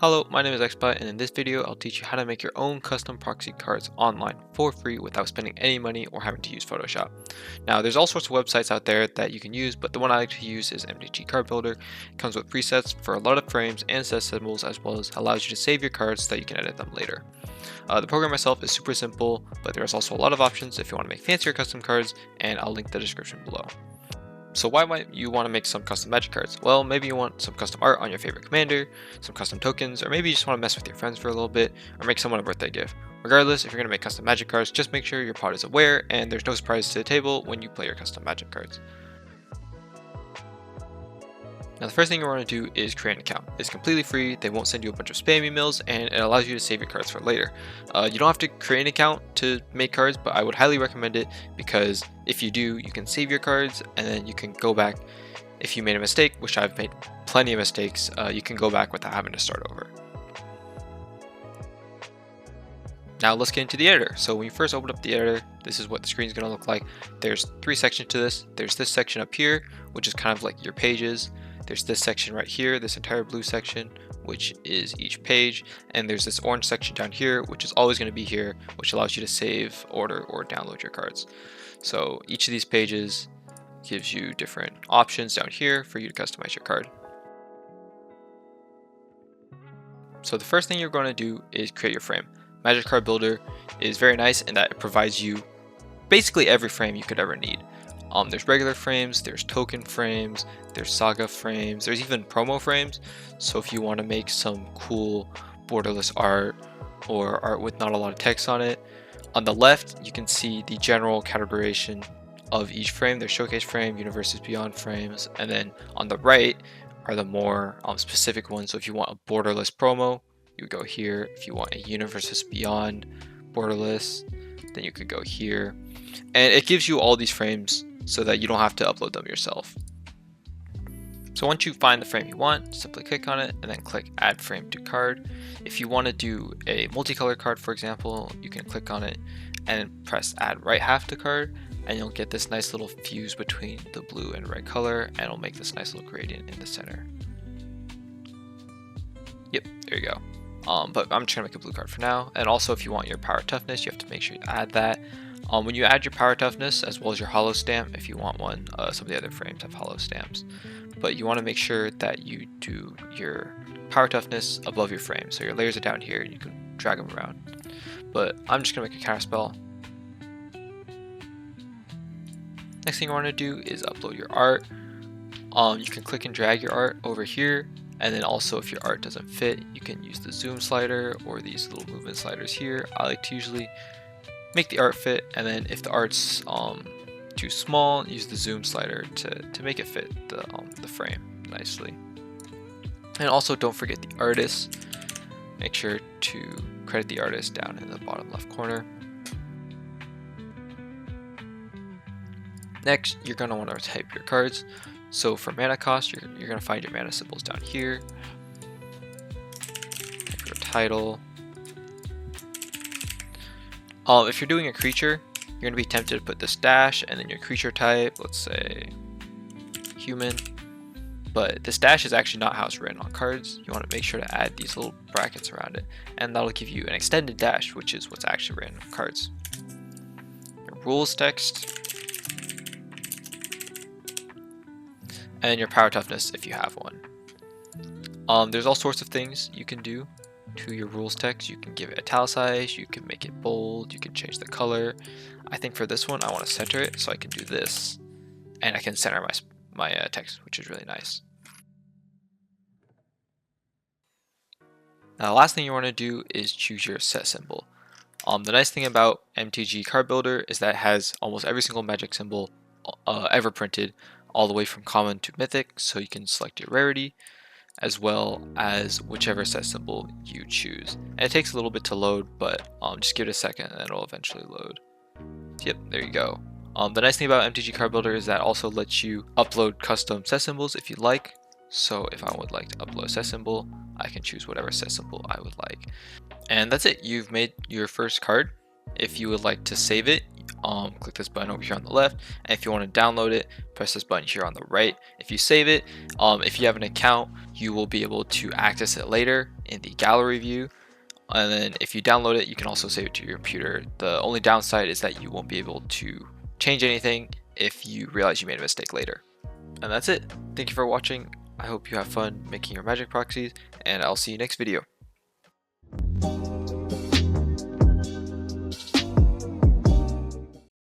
Hello, my name is Xspi, and in this video I'll teach you how to make your own custom proxy cards online for free without spending any money or having to use Photoshop. Now there's all sorts of websites out there that you can use, but the one I like to use is MTGCardBuilder. It comes with presets for a lot of frames and set symbols, as well as allows you to save your cards so that you can edit them later. The program itself is super simple, but there's also a lot of options if you want to make fancier custom cards, and I'll link the description below. So why might you want to make some custom magic cards? Well, maybe you want some custom art on your favorite commander, some custom tokens, or maybe you just want to mess with your friends for a little bit, or make someone a birthday gift. Regardless, if you're going to make custom magic cards, just make sure your pod is aware and there's no surprise to the table when you play your custom magic cards. Now the first thing you want to do is create an account. It's completely free, they won't send you a bunch of spam emails, and it allows you to save your cards for later. You don't have to create an account to make cards, but I would highly recommend it because if you do, you can save your cards and then you can go back. If you made a mistake, which I've made plenty of mistakes, you can go back without having to start over. Now let's get into the editor. So when you first open up the editor, this is what the screen is going to look like. There's three sections to this. There's this section up here, which is kind of like your pages. There's this section right here, this entire blue section, which is each page, and there's this orange section down here, which is always going to be here, which allows you to save, order, or download your cards. So each of these pages gives you different options down here for you to customize your card. So the first thing you're going to do is create your frame. MTGCardBuilder is very nice in that it provides you basically every frame you could ever need. There's regular frames, there's token frames, there's saga frames, there's even promo frames. So if you want to make some cool borderless art or art with not a lot of text on it, on the left you can see the general categorization of each frame. There's showcase frame, universes beyond frames, and then on the right are the more specific ones. So if you want a borderless promo, you would go here. If you want a universes beyond borderless, then you could go here. And it gives you all these frames so that you don't have to upload them yourself. So once you find the frame you want, simply click on it and then click add frame to card. If you want to do a multicolor card, for example, you can click on it and press add right half to card, and you'll get this nice little fuse between the blue and red color, and it'll make this nice little gradient in the center. Yep, there you go. But I'm just gonna make a blue card for now. And also, if you want your power toughness, you have to make sure you add that. When you add your power toughness as well as your hollow stamp, if you want one, some of the other frames have hollow stamps, but you want to make sure that you do your power toughness above your frame, so your layers are down here and you can drag them around. But I'm just gonna make a counter spell. Next thing you want to do is upload your art. You can click and drag your art over here, and then also if your art doesn't fit, you can use the zoom slider or these little movement sliders here. I like to usually make the art fit, and then if the art's too small, use the zoom slider to make it fit the frame nicely. And also don't forget the artist. Make sure to credit the artist down in the bottom left corner. Next, you're going to want to type your cards. So for mana cost, you're going to find your mana symbols down here. Type your title. If you're doing a creature, you're going to be tempted to put this dash and then your creature type, let's say human. But this dash is actually not how it's written on cards. You want to make sure to add these little brackets around it, and that'll give you an extended dash, which is what's actually written on cards. Your rules text, and your power toughness if you have one. There's all sorts of things you can do to your rules text. You can give it italicized, you can make it bold, you can change the color. I think for this one I want to center it, so I can do this and I can center my text, which is really nice. Now the last thing you want to do is choose your set symbol. The nice thing about MTGCardBuilder is that it has almost every single magic symbol ever printed, all the way from common to mythic, so you can select your rarity as well as whichever set symbol you choose. And it takes a little bit to load, but just give it a second and it'll eventually load. Yep, there you go. The nice thing about MTGCardBuilder is that also lets you upload custom set symbols if you like. So if I would like to upload a set symbol, I can choose whatever set symbol I would like. And that's it, you've made your first card. If you would like to save it, click this button over here on the left, and if you want to download it, press this button here on the right. If you save it, if you have an account, you will be able to access it later in the gallery view. And then if you download it, you can also save it to your computer. The only downside is that you won't be able to change anything if you realize you made a mistake later. And that's it. Thank you for watching. I hope you have fun making your magic proxies, and I'll see you next video.